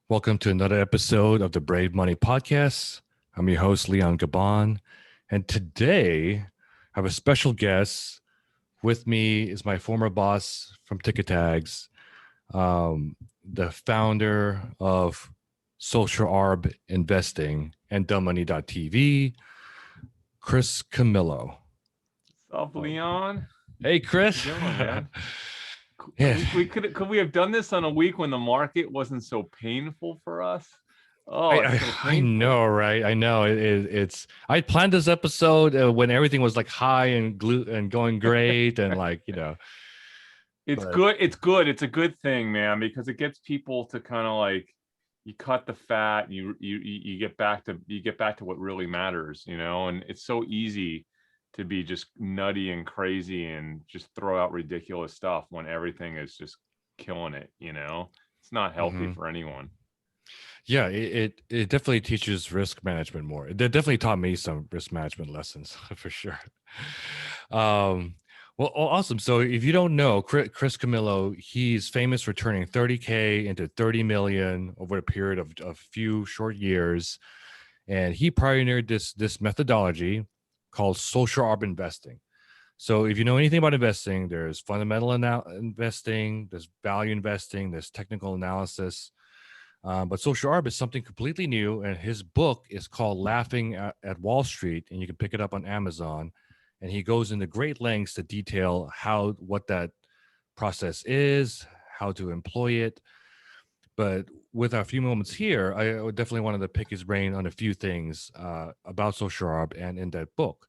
Welcome to another episode of the Brave Money Podcast. I'm your host, Leon Gabon. And today I have a special guest. With me is my former boss from Ticket Tags, the founder of Social Arb Investing and DumbMoney.tv, Chris Camillo. What's up, Um, Leon? hey, How you Chris. doing, man? Yeah, We could we have done this on a week when the market wasn't so painful for us? I, Oh, it's I so I painful. know, right? I know it's. I planned this episode when everything was like high and glue and going great, and It's but good. It's good. It's a good thing, man, because it gets people to kind of like you cut the fat, you get back to what really matters, and it's so easy to be just nutty and crazy and just throw out ridiculous stuff when everything is just killing it. It's not healthy mhm. for anyone. Yeah, it definitely teaches risk management more. It definitely taught me some risk management lessons for sure. Um, awesome. So if you don't know, Chris Camillo, he's famous for turning 30K into 30 million over a period of a few short years. And he pioneered this methodology called social arb investing. So if you know anything about investing, there's fundamental investing, there's value investing, there's technical analysis. But social arb is something completely new, and his book is called "Laughing at Wall Street," and you can pick it up on Amazon. And he goes into great lengths to detail what that process is, how to employ it. But with our few moments here, I would definitely wanted to pick his brain on a few things about social arb and in that book.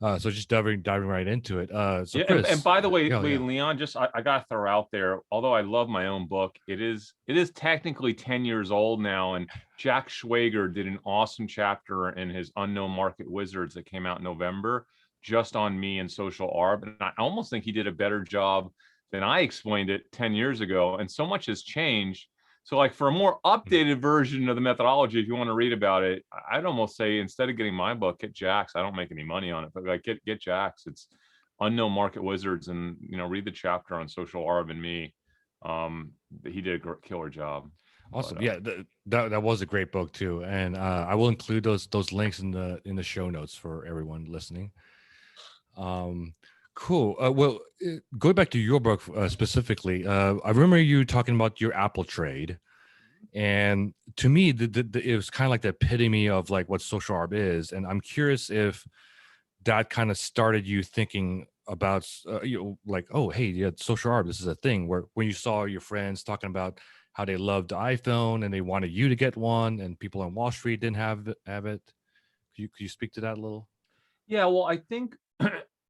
So just diving right into it. So Yeah, and Chris, by the way, yeah, Leon, just I gotta throw out there, although I love my own book, it is technically 10 years old now, and Jack Schwager did an awesome chapter in his Unknown Market Wizards that came out in November, just on me and social arb. And I almost think he did a better job than I explained it 10 years ago. And so much has changed. So, like for a more updated version of the methodology, if you want to read about it, I'd almost say instead of getting my book, get Jack's. I don't make any money on it, but like get Jack's. It's Unknown Market Wizards, and read the chapter on social arb and me. He did a killer job. awesome. But Yeah, that was a great book too, and I will include those links in the show notes for everyone listening. Um, cool. Going back to your book specifically, I remember you talking about your Apple trade, and to me, it was kind of like the epitome of like what social arb is, and I'm curious if that kind of started you thinking about like, oh hey, yeah, social arb, this is a thing, where when you saw your friends talking about how they loved the iPhone and they wanted you to get one and people on Wall Street didn't have it. Could you speak to that a little? yeah, well, I think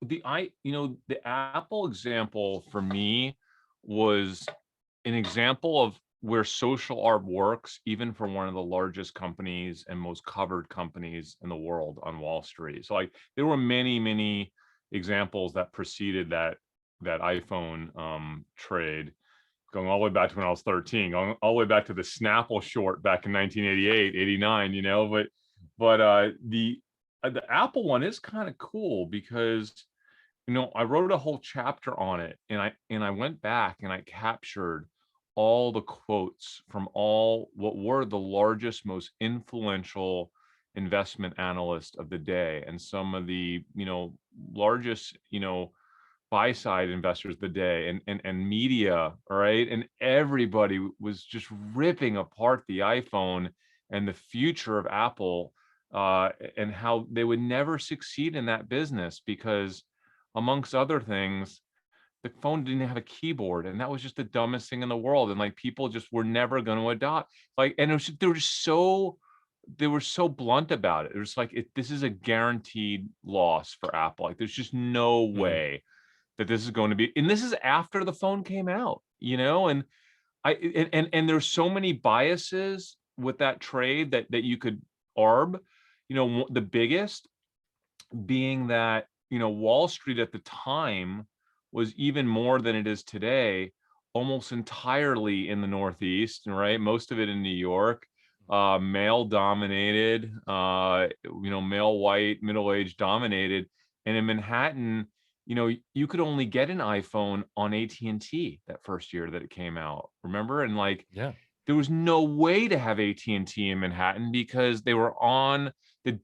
the Apple example for me was an example of where social arb works, even for one of the largest companies and most covered companies in the world on Wall Street. So like there were many examples that preceded that iPhone trade, going all the way back to when I was 13, going all the way back to the Snapple short back in 1988, 89, but the Apple one is kind of cool because I wrote a whole chapter on it, and I went back and I captured all the quotes from all what were the largest, most influential investment analysts of the day, and some of the largest buy side investors of the day, and media, all right, and everybody was just ripping apart the iPhone and the future of Apple, and how they would never succeed in that business because, amongst other things, the phone didn't have a keyboard, and that was just the dumbest thing in the world, and like people just were never going to adopt, like, and they were so blunt about it. It was like, this is a guaranteed loss for Apple. Like there's just no Hmm. way that this is going to be, and this is after the phone came out, and there's so many biases with that trade that you could arb, the biggest being that Wall Street at the time was even more than it is today, almost entirely in the Northeast, right? Most of it in New York, male dominated, male white, middle age dominated, and in Manhattan, you could only get an iPhone on AT&T that first year that it came out. Remember? And like Yeah. there was no way to have AT&T in Manhattan because they were on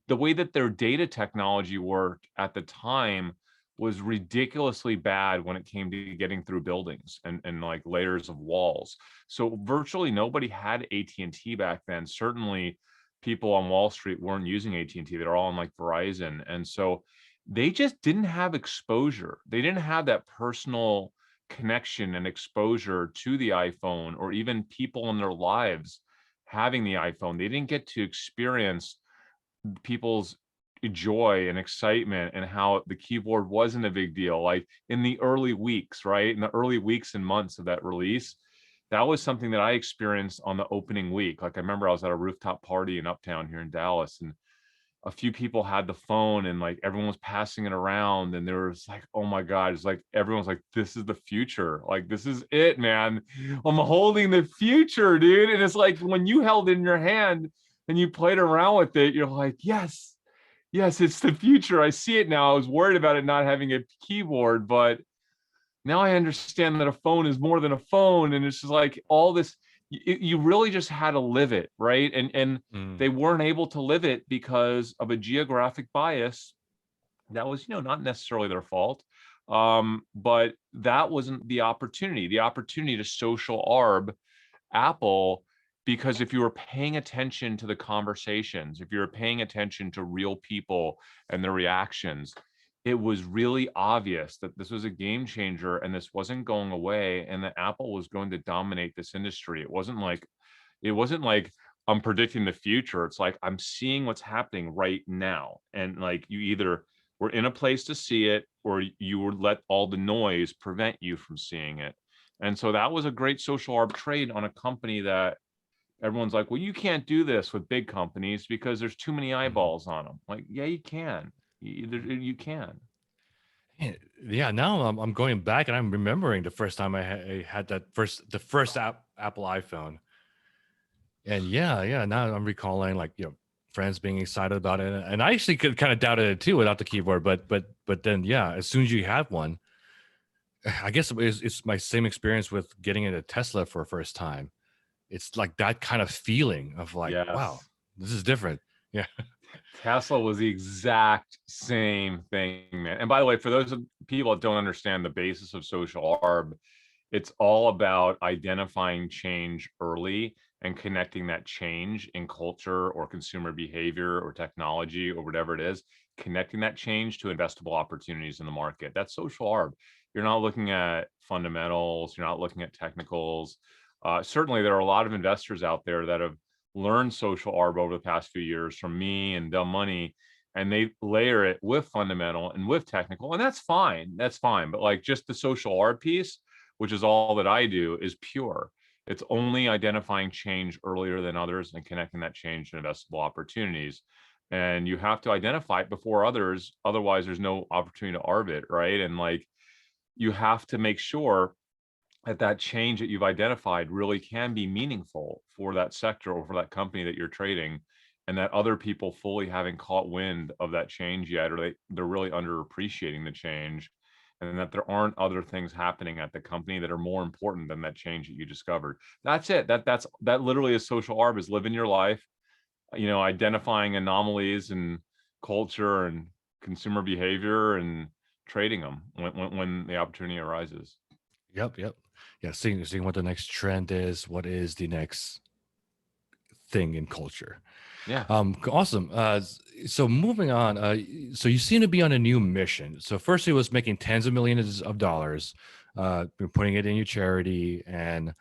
the way that their data technology worked at the time was ridiculously bad when it came to getting through buildings and like layers of walls. So virtually nobody had AT&T back then. Certainly people on Wall Street weren't using AT&T. They're all on like Verizon. And so they just didn't have exposure. They didn't have that personal connection and exposure to the iPhone, or even people in their lives having the iPhone. They didn't get to experience people's joy and excitement and how the keyboard wasn't a big deal. Like in the early weeks, right? In the early weeks and months of that release, that was something that I experienced on the opening week. Like I remember I was at a rooftop party in Uptown here in Dallas, and a few people had the phone and like everyone was passing it around, and there was like, oh my God, it's like everyone's like, this is the future. Like, this is it, man. I'm holding the future, dude. And it's like when you held it in your hand and you played around with it, you're like, yes, yes, it's the future. I see it now. I was worried about it not having a keyboard, but now I understand that a phone is more than a phone. And it's just like all this, you really just had to live it, right? And Mm. they weren't able to live it because of a geographic bias that was, not necessarily their fault. But that wasn't the opportunity to social arb Apple, because if you were paying attention to the conversations, if you were paying attention to real people and their reactions, it was really obvious that this was a game changer and this wasn't going away, and that Apple was going to dominate this industry. It wasn't like I'm predicting the future. It's like I'm seeing what's happening right now. And like you either were in a place to see it, or you would let all the noise prevent you from seeing it. And so that was a great social arb trade on a company that everyone's like, well, you can't do this with big companies because there's too many Mhm. eyeballs on them. Like, yeah, you can. You can. Yeah, now I'm going back and I'm remembering the first time I had the first Apple iPhone. And yeah, now I'm recalling, like, friends being excited about it, and I actually could kind of doubted it too without the keyboard, but then yeah, as soon as you have one, I guess it's my same experience with getting into Tesla for a first time. It's like that kind of feeling of like, wow, Yes. this is different. Yeah. Tesla was the exact same thing, man. And by the way, for those people that don't understand the basis of social arb, it's all about identifying change early and connecting that change in culture or consumer behavior or technology or whatever it is, connecting that change to investable opportunities in the market. That's social arb. You're not looking at fundamentals, you're not looking at technicals. Certainly, there are a lot of investors out there that have learned social arb over the past few years from me and Dumb Money, and they layer it with fundamental and with technical, and that's fine. That's fine. But like just the social arb piece, which is all that I do, is pure. It's only identifying change earlier than others and connecting that change to investable opportunities. And you have to identify it before others. Otherwise, there's no opportunity to arb it, right? And like you have to make sure that that change that you've identified really can be meaningful for that sector or for that company that you're trading, and that other people fully haven't caught wind of that change yet, or they're really underappreciating the change, and that there aren't other things happening at the company that are more important than that change that you discovered. That's it. That literally is social arb, is living your life, identifying anomalies and culture and consumer behavior and trading them when the opportunity arises. Yep. Yeah, seeing what the next trend is, what is the next thing in culture. Yeah. Awesome. So moving on, so you seem to be on a new mission. So first it was making tens of millions of dollars, putting it in your charity, and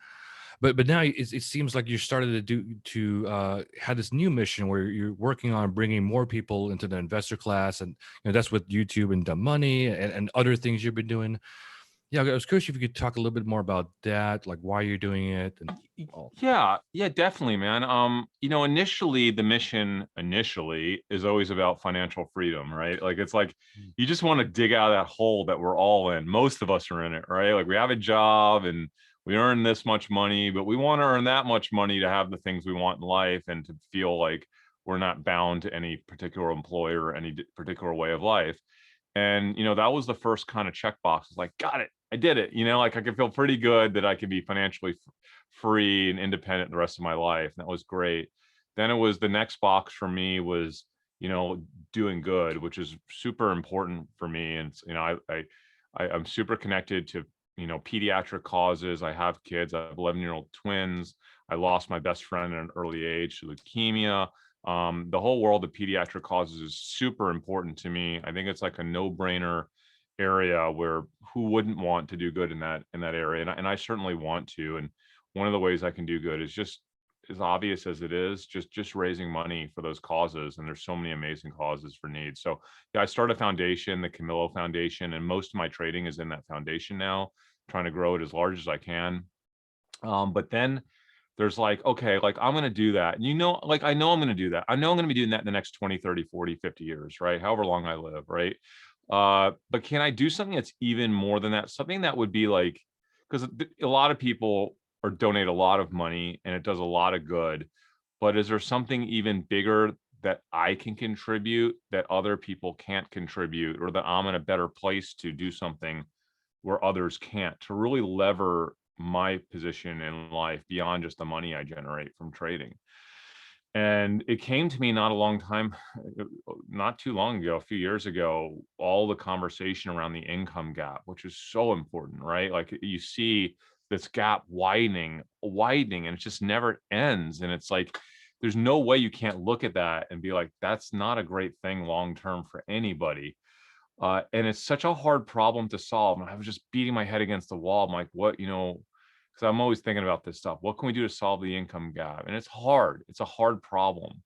but now it seems like you started to have this new mission where you're working on bringing more people into the investor class, and that's with YouTube and the money and other things you've been doing. Yeah, I was curious if you could talk a little bit more about that, like why you're doing it, and all. Yeah, definitely, man. Initially the mission initially is always about financial freedom, right? Like it's like Mm. you just want to dig out of that hole that we're all in. Most of us are in it, right? Like we have a job and we earn this much money, but we want to earn that much money to have the things we want in life and to feel like we're not bound to any particular employer or any particular way of life. And, that was the first kind of checkbox. It's like, got it. I did it. Like I could feel pretty good that I could be financially free and independent the rest of my life. And that was great. Then it was the next box for me was, doing good, which is super important for me. And, I'm super connected to, pediatric causes. I have kids. I have 11-year-old twins. I lost my best friend at an early age to leukemia. The whole world of pediatric causes is super important to me. I think it's like a no-brainer area where who wouldn't want to do good in that area, and I certainly want to. And one of the ways I can do good is just as obvious as it is, just raising money for those causes. And there's so many amazing causes for needs. So yeah, I started a foundation, the Camillo Foundation, and most of my trading is in that foundation now, trying to grow it as large as I can. But then there's like, okay, like I'm going to do that. And like, I know I'm going to do that. I know I'm going to be doing that in the next 20, 30, 40, 50 years, right? However long I live, right? But can I do something that's even more than that? Something that would be like, because a lot of people or donate a lot of money and it does a lot of good, but is there something even bigger that I can contribute that other people can't contribute, or that I'm in a better place to do something where others can't, to really lever my position in life beyond just the money I generate from trading? And it came to me not too long ago, a few years ago, all the conversation around the income gap, which is so important, right? Like you see this gap widening, and it just never ends. And it's like, there's no way you can't look at that and be like, that's not a great thing long term for anybody. And it's such a hard problem to solve. And I was just beating my head against the wall. I'm like, what, because I'm always thinking about this stuff. What can we do to solve the income gap? And it's hard. It's a hard problem.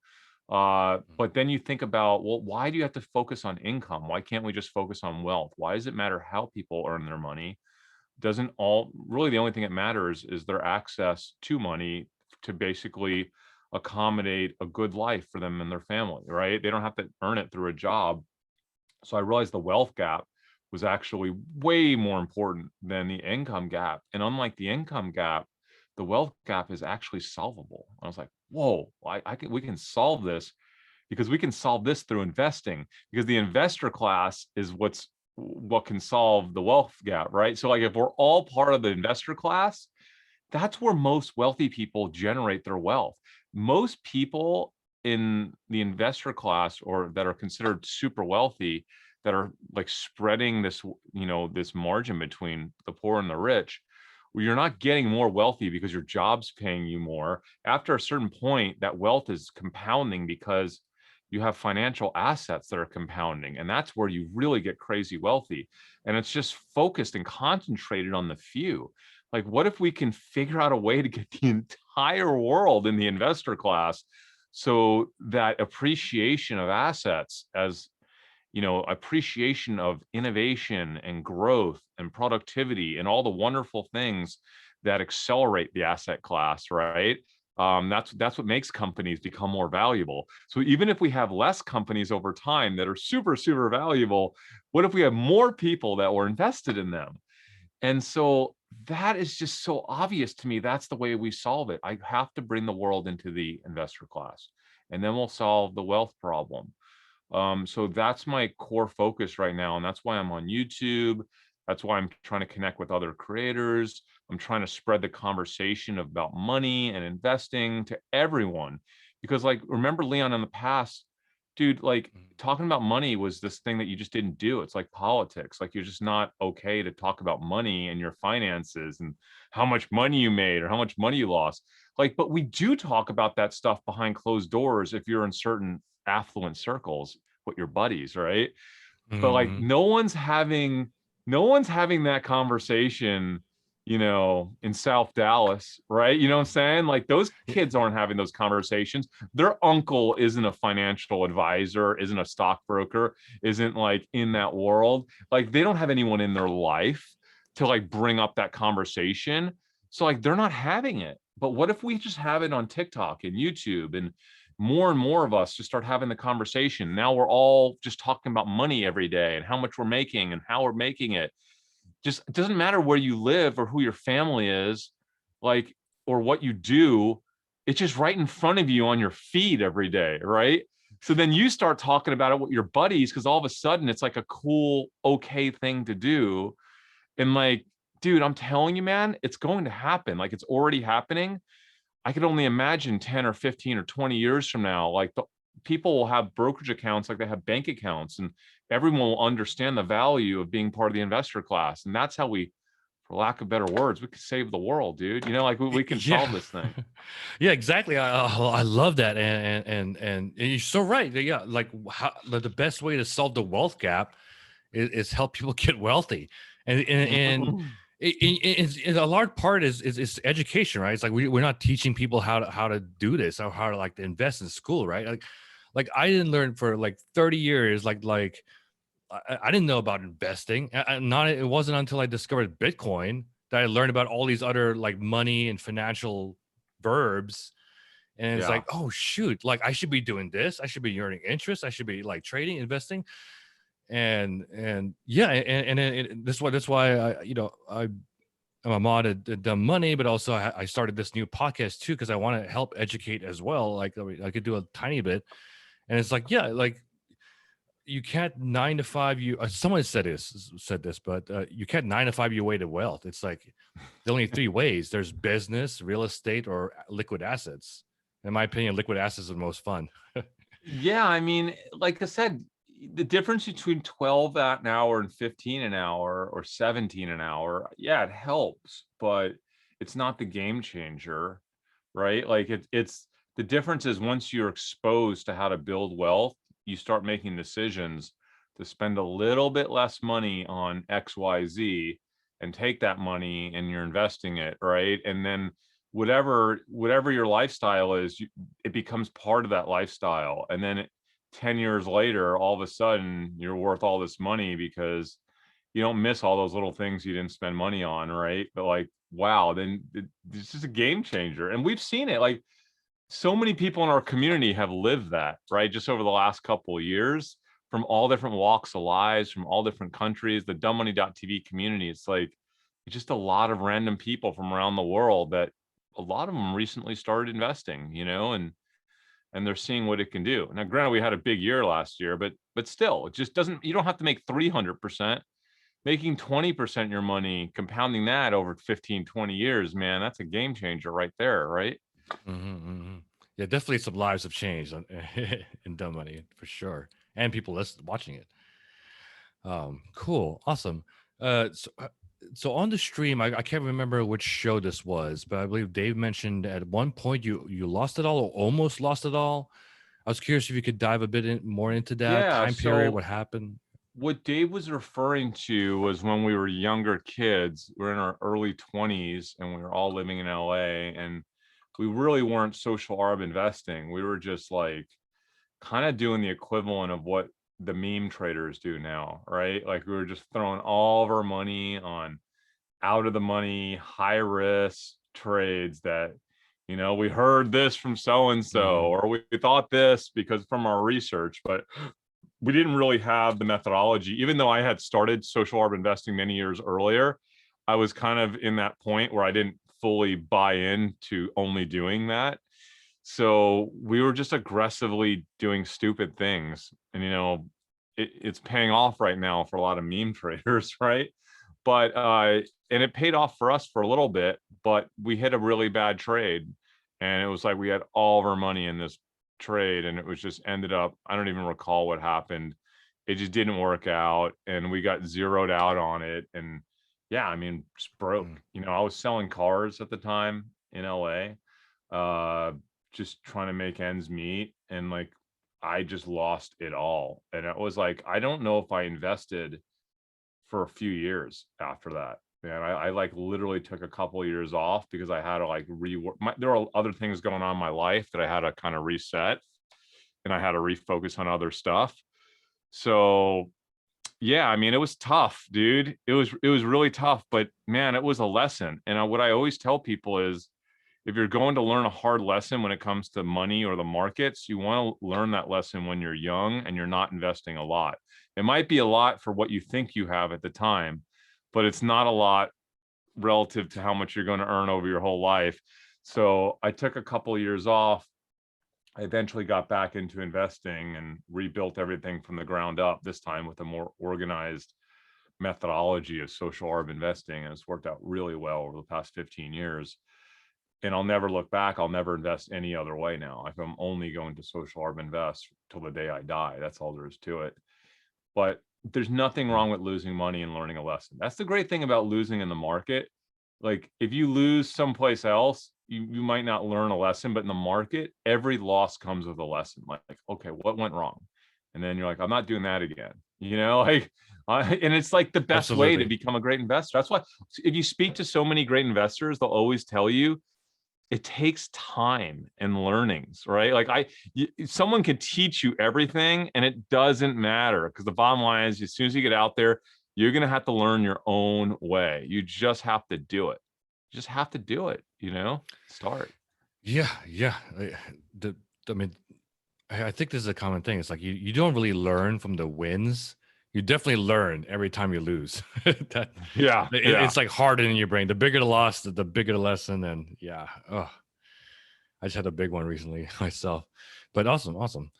But then you think about, well, why do you have to focus on income? Why can't we just focus on wealth? Why does it matter how people earn their money? Doesn't all really, the only thing that matters is their access to money to basically accommodate a good life for them and their family, right? They don't have to earn it through a job. So I realized the wealth gap was actually way more important than the income gap. And unlike the income gap, the wealth gap is actually solvable. I was like, whoa, we can solve this, because we can solve this through investing, because the investor class is what can solve the wealth gap, right? So like if we're all part of the investor class, that's where most wealthy people generate their wealth. Most people in the investor class, or that are considered super wealthy, that are like spreading this, this margin between the poor and the rich, where you're not getting more wealthy because your job's paying you more. After a certain point, that wealth is compounding because you have financial assets that are compounding. And that's where you really get crazy wealthy. And it's just focused and concentrated on the few. Like, what if we can figure out a way to get the entire world in the investor class, so that appreciation of assets, as appreciation of innovation and growth and productivity and all the wonderful things that accelerate the asset class, right? That's what makes companies become more valuable. So even if we have less companies over time that are super, super valuable, what if we have more people that were invested in them? And so that is just so obvious to me. That's the way we solve it. I have to bring the world into the investor class, and then we'll solve the wealth problem. So that's my core focus right now. And that's why I'm on YouTube. That's why I'm trying to connect with other creators. I'm trying to spread the conversation about money and investing to everyone. Because like, remember, Leon, in the past, dude, like talking about money was this thing that you just didn't do. It's like politics. Like, you're just not okay to talk about money and your finances and how much money you made or how much money you lost. Like, but we do talk about that stuff behind closed doors if you're in certain affluent circles with your buddies, right? But like, Mm-hmm. no one's having that conversation, in South Dallas, right? You know what I'm saying? Like, those kids aren't having those conversations. Their uncle isn't a financial advisor, isn't a stockbroker, isn't like in that world. Like, they don't have anyone in their life to like bring up that conversation. So like, they're not having it. But what if we just have it on TikTok and YouTube, and more of us just start having the conversation? Now we're all just talking about money every day and how much we're making and how we're making it. Just, it doesn't matter where you live or who your family is, like, or what you do. It's just right in front of you on your feed every day, right? So then you start talking about it with your buddies, because all of a sudden it's like a cool, okay thing to do. And like, dude, I'm telling you, man, it's going to happen. Like, it's already happening. I could only imagine 10 or 15 or 20 years from now, like the people will have brokerage accounts like they have bank accounts, and everyone will understand the value of being part of the investor class. And that's how we, for lack of better words, we could save the world, dude. You know, like we can solve Yeah. this thing. Yeah, exactly. I love that, and you're so right. Yeah, like how the best way to solve the wealth gap is help people get wealthy, and a large part is education, right? It's like we're not teaching people how to do this, or how to like to invest in school, right? Like I didn't learn for like 30 years, like I didn't know about investing. Not it wasn't until I discovered Bitcoin that I learned about all these other like money and financial verbs. And it's Yeah. like, oh shoot, like I should be doing this. I should be earning interest. I should be like trading, investing, and yeah, that's why I'm a mod at Dumb Money, but also I started this new podcast too because I want to help educate as well. Like I could do a tiny bit, and it's like yeah, like you can't 9 to 5 you someone said this, but you can't 9 to 5 your way to wealth. It's like there's only three ways: there's business, real estate, or liquid assets. In my opinion, liquid assets are the most fun. Yeah, I mean, like I said, the difference between 12 an hour and 15 an hour or 17 an hour, yeah, it helps, but it's not the game changer, right? Like it's the difference is once you're exposed to how to build wealth, you start making decisions to spend a little bit less money on XYZ and take that money and you're investing it, right? And then whatever your lifestyle is, it becomes part of that lifestyle. And then 10 years later, all of a sudden you're worth all this money because you don't miss all those little things you didn't spend money on, right? But like, wow, then this is a game changer. And we've seen it. Like, so many people in our community have lived that, right? Just over the last couple of years, from all different walks of lives, from all different countries. The dumbmoney.tv community, it's like just a lot of random people from around the world that a lot of them recently started investing, and they're seeing what it can do. Now, granted, we had a big year last year, but still, it just doesn't, you don't have to make 300%. Making 20% your money, compounding that over 15, 20 years, man, that's a game changer right there, right? Yeah, definitely some lives have changed in Dumb Money for sure, and people watching it. Cool, awesome. So on the stream, I can't remember which show this was, but I believe Dave mentioned at one point you lost it all or almost lost it all. I was curious if you could dive a bit more into that Yeah. time period, So what happened. what Dave was referring to was when we were younger kids, we're in our early 20s and we were all living in LA, and we really weren't social arb investing. We were just like kind of doing the equivalent of what the meme traders do now, right? Like we were just throwing all of our money on out of the money, high risk trades that, we heard this from so and so, Mhm. or we thought this because from our research, but we didn't really have the methodology. Even though I had started social arb investing many years earlier, I was kind of in that point where I didn't fully buy into only doing that. So we were just aggressively doing stupid things. And, it's paying off right now for a lot of meme traders, right? But, and it paid off for us for a little bit, but we hit a really bad trade. And it was like we had all of our money in this trade, and it was just ended up, I don't even recall what happened. It just didn't work out, and we got zeroed out on it. And yeah, I mean, just broke. Mm. I was selling cars at the time in LA, just trying to make ends meet. And like, I just lost it all. And it was like, I don't know if I invested for a few years after that. Man, I like literally took a couple of years off because I had to like rework. There were other things going on in my life that I had to kind of reset, and I had to refocus on other stuff. So yeah, I mean, it was tough, dude. It was really tough, but man, it was a lesson. And what I always tell people is, if you're going to learn a hard lesson when it comes to money or the markets, you want to learn that lesson when you're young and you're not investing a lot. It might be a lot for what you think you have at the time, but it's not a lot relative to how much you're going to earn over your whole life. So I took a couple of years off, I eventually got back into investing and rebuilt everything from the ground up, this time with a more organized methodology of social arb investing. And it's worked out really well over the past 15 years. And I'll never look back. I'll never invest any other way now. Like, I'm only going to social arb invest till the day I die. That's all there is to it. But there's nothing wrong with losing money and learning a lesson. That's the great thing about losing in the market. Like, if you lose someplace else, you might not learn a lesson, but in the market, every loss comes with a lesson. Like, okay, what went wrong? And then you're like, I'm not doing that again. Like, and it's like the best way to Absolutely. become a great investor. That's why if you speak to so many great investors, they'll always tell you it takes time and learnings, right? Like, someone can teach you everything and it doesn't matter, because the bottom line is, as soon as you get out there, you're going to have to learn your own way. You just have to do it. You just have to do it, start. Yeah, yeah. The, I mean, I think this is a common thing. It's like you don't really learn from the wins. You definitely learn every time you lose. Yeah. It's like hardened in your brain. The bigger the loss, the bigger the lesson. And yeah, oh, I just had a big one recently myself. But awesome.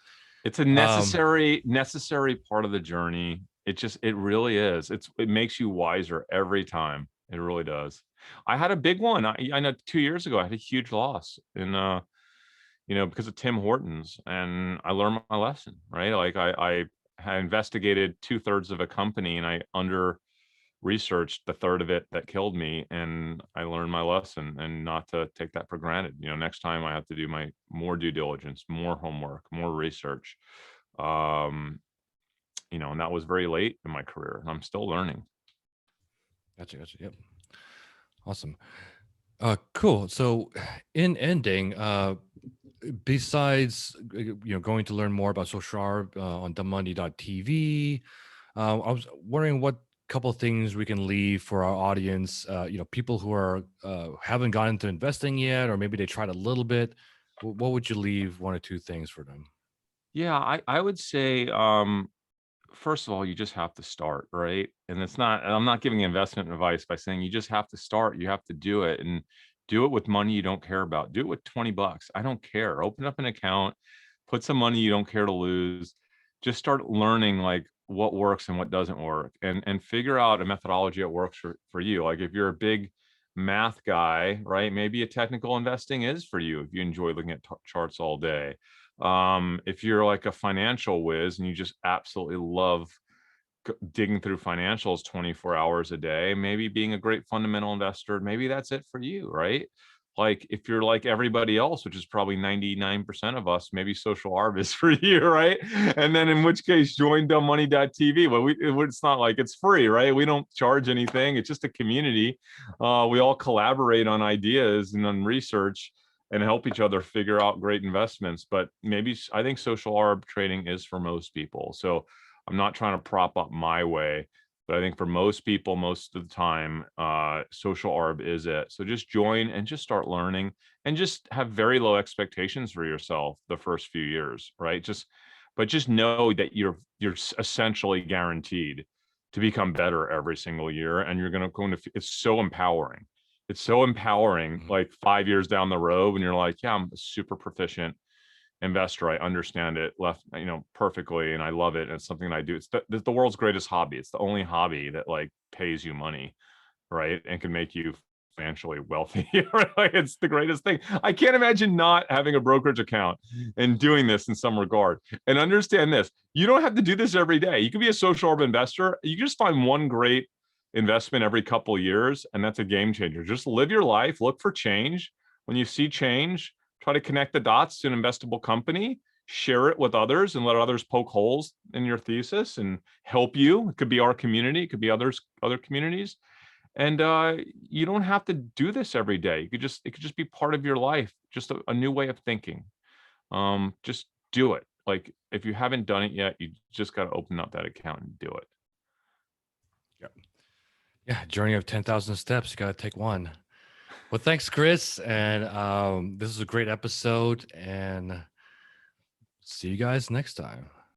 It's a Um, necessary part of the journey. It really is. It makes you wiser every time. It really does. I had a big one. I know 2 years ago, I had a huge loss in, because of Tim Hortons, and I learned my lesson, right? Like, I had investigated 2/3 of a company and I under researched the third of it that killed me, and I learned my lesson, and not to take that for granted. Next time I have to do my more due diligence, more homework, more research. Um, and that was very late in my career, and I'm still learning. gotcha. Yep. Awesome. Cool. So in ending, besides going to learn more about Social Arb on themoney.tv, I was wondering what couple of things we can leave for our audience. People who are haven't gotten into investing yet, or maybe they tried a little bit. What would you leave one or two things for them? Yeah, I would say, first of all, you just have to start, right? And I'm not giving investment advice by saying you just have to start. You have to do it, and do it with money you don't care about. Do it with $20. I don't care. Open up an account, put some money you don't care to lose. Just start learning, like, what works and what doesn't work, and figure out a methodology that works for you. Like, if you're a big math guy, right? Maybe a technical investing is for you if you enjoy looking at charts all day. If you're like a financial whiz and you just absolutely love digging through financials 24 hours a day, maybe being a great fundamental investor, maybe that's it for you, right? Like, if you're like everybody else, which is probably 99% of us, maybe social arb is for you, right? And then in which case, join dumbmoney.tv. Well, it's not like it's free, right? We don't charge anything. It's just a community. We all collaborate on ideas and on research and help each other figure out great investments. But maybe I think social arb trading is for most people. So I'm not trying to prop up my way, but I think for most people, most of the time, social arb is it. So just join and just start learning, and just have very low expectations for yourself the first few years, right? But just know that you're essentially guaranteed to become better every single year, and you're going to. It's so empowering. It's so empowering. Mhm. Like 5 years down the road, when you're like, yeah, I'm super proficient investor. I understand it perfectly, and I love it. And it's something that I do. It's the world's greatest hobby. It's the only hobby that, like, pays you money, right? And can make you financially wealthy. Right? It's the greatest thing. I can't imagine not having a brokerage account and doing this in some regard. And understand this, you don't have to do this every day. You can be a social arb investor. You can just find one great investment every couple of years, and that's a game changer. Just live your life, look for change. When you see change, try to connect the dots to an investable company, share it with others, and let others poke holes in your thesis and help you. It could be our community, it could be other communities. And you don't have to do this every day. It could just be part of your life, just a new way of thinking. Just do it. Like, if you haven't done it yet, you just got to open up that account and do it. Yeah. Yeah. Journey of 10,000 steps. You got to take one. Well, thanks, Chris. And this is a great episode. And see you guys next time.